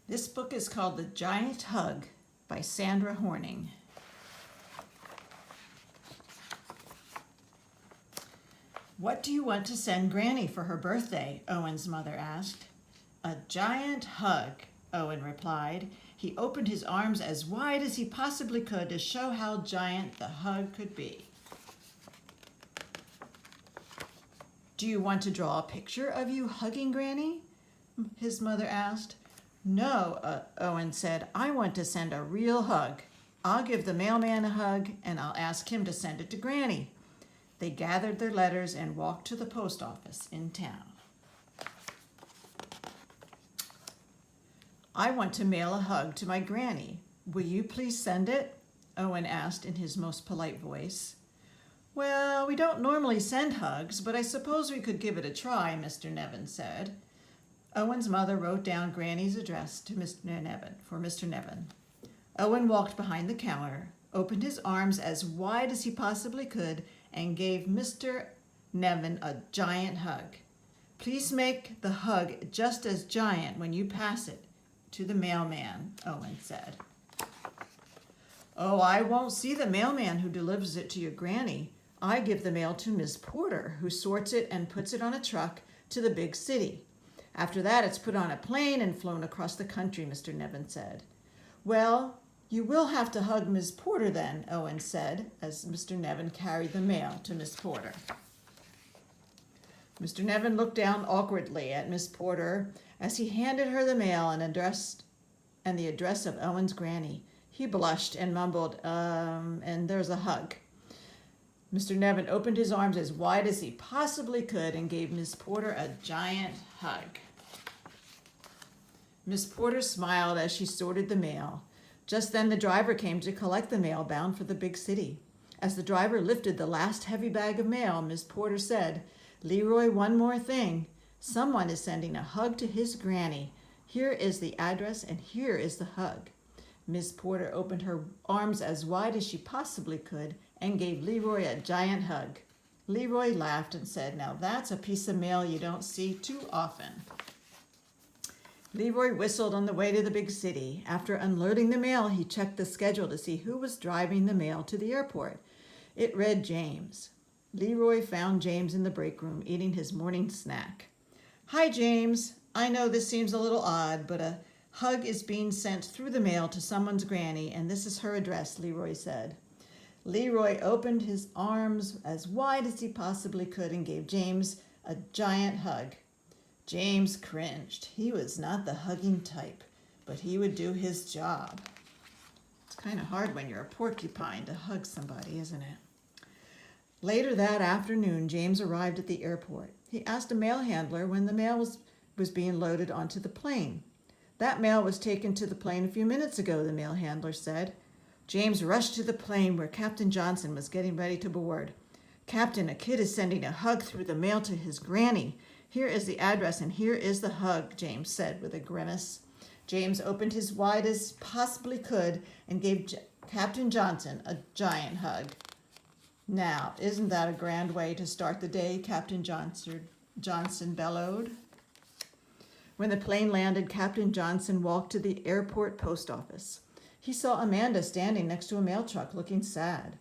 This book is called The Giant Hug by Sandra Horning. What do you want to send Granny for her birthday? Owen's mother asked. A giant hug, Owen replied. He opened his arms as wide as he possibly could to show how giant the hug could be. Do you want to draw a picture of you hugging Granny? His mother asked. No, Owen said. I want to send a real hug. I'll give the mailman a hug and I'll ask him to send it to Granny. They gathered their letters and walked to the post office in town. I want to mail a hug to my Granny. Will you please send it? Owen asked in his most polite voice. Well, we don't normally send hugs, but I suppose we could give it a try, Mr. Nevin said. Owen's mother wrote down Granny's address to for Mr. Nevin. Owen walked behind the counter, opened his arms as wide as he possibly could, and gave Mr. Nevin a giant hug. Please make the hug just as giant when you pass it to the mailman, Owen said. Oh, I won't see the mailman who delivers it to your Granny. I give the mail to Miss Porter, who sorts it and puts it on a truck to the big city. After that, it's put on a plane and flown across the country, Mr. Nevin said. Well, you will have to hug Miss Porter then, Owen said, as Mr. Nevin carried the mail to Miss Porter. Mr. Nevin looked down awkwardly at Miss Porter as he handed her the mail and the address of Owen's Granny. He blushed and mumbled, and there's a hug. Mr. Nevin opened his arms as wide as he possibly could and gave Miss Porter a giant hug. Miss Porter smiled as she sorted the mail. Just then the driver came to collect the mail bound for the big city. As the driver lifted the last heavy bag of mail, Miss Porter said, Leroy, one more thing. Someone is sending a hug to his Granny. Here is the address and here is the hug. Miss Porter opened her arms as wide as she possibly could and gave Leroy a giant hug. Leroy laughed and said, Now that's a piece of mail you don't see too often. Leroy whistled on the way to the big city. After unloading the mail, he checked the schedule to see who was driving the mail to the airport. It read James. Leroy found James in the break room eating his morning snack. Hi, James. I know this seems a little odd, but a hug is being sent through the mail to someone's Granny, and this is her address, Leroy said. Leroy opened his arms as wide as he possibly could and gave James a giant hug. James cringed. He was not the hugging type, but he would do his job. It's kind of hard when you're a porcupine to hug somebody, isn't it? Later that afternoon, James arrived at the airport. He asked a mail handler when the mail was being loaded onto the plane. That mail was taken to the plane a few minutes ago, the mail handler said. James rushed to the plane where Captain Johnson was getting ready to board. Captain, a kid is sending a hug through the mail to his Granny. Here is the address and here is the hug, James said with a grimace. James opened his wide as possibly could and gave Captain Johnson a giant hug. Now, isn't that a grand way to start the day, Captain Johnson bellowed. When the plane landed, Captain Johnson walked to the airport post office. He saw Amanda standing next to a mail truck looking sad.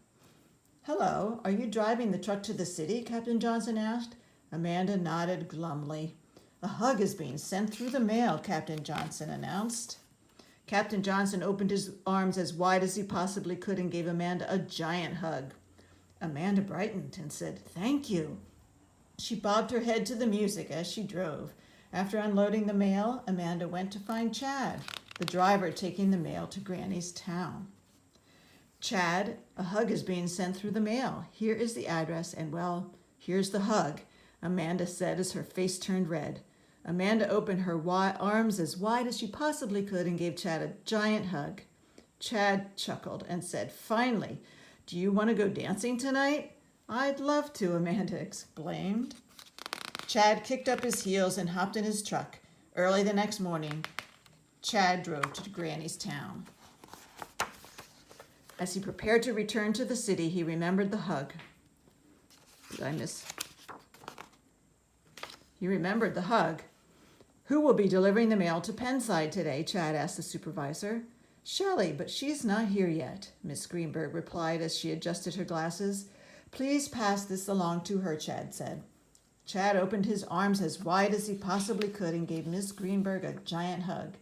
Hello, are you driving the truck to the city? Captain Johnson asked. Amanda nodded glumly. A hug is being sent through the mail, Captain Johnson announced. Captain Johnson opened his arms as wide as he possibly could and gave Amanda a giant hug. Amanda brightened and said, Thank you. She bobbed her head to the music as she drove. After unloading the mail, Amanda went to find Chad, the driver taking the mail to Granny's town. Chad, a hug is being sent through the mail. Here is the address and, well, here's the hug, Amanda said as her face turned red. Amanda opened her arms as wide as she possibly could and gave Chad a giant hug. Chad chuckled and said, Finally, do you want to go dancing tonight? I'd love to, Amanda explained. Chad kicked up his heels and hopped in his truck. Early the next morning, Chad drove to Granny's town. As he prepared to return to the city, he remembered the hug. He remembered the hug. Who will be delivering the mail to Penside today? Chad asked the supervisor. Shelley, but she's not here yet, Miss Greenberg replied as she adjusted her glasses. Please pass this along to her, Chad said. Chad opened his arms as wide as he possibly could and gave Miss Greenberg a giant hug.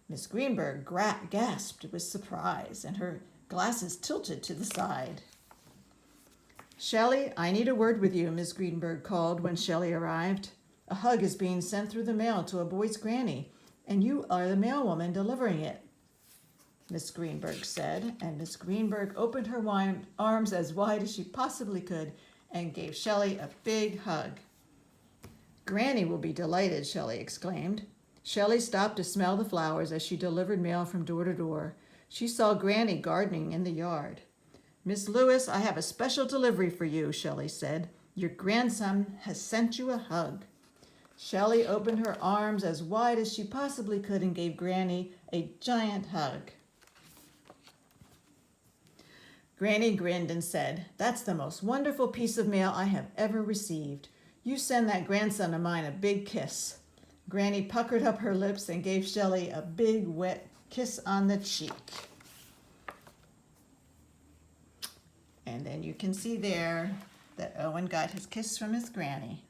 Miss Greenberg gasped with surprise, and her glasses tilted to the side. Shelley, I need a word with you, Miss Greenberg called when Shelley arrived. A hug is being sent through the mail to a boy's granny, and you are the mailwoman delivering it, Miss Greenberg said, and Miss Greenberg opened her arms as wide as she possibly could and gave Shelley a big hug. Granny will be delighted, Shelley exclaimed. Shelley stopped to smell the flowers as she delivered mail from door to door. She saw Granny gardening in the yard. Miss Lewis, I have a special delivery for you, Shelley said. Your grandson has sent you a hug. Shelley opened her arms as wide as she possibly could and gave Granny a giant hug. Granny grinned and said, That's the most wonderful piece of mail I have ever received. You send that grandson of mine a big kiss. Granny puckered up her lips and gave Shelley a big, wet kiss on the cheek. And then you can see there that Owen got his kiss from his granny.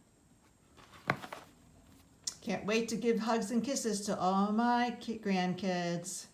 Can't wait to give hugs and kisses to all my grandkids.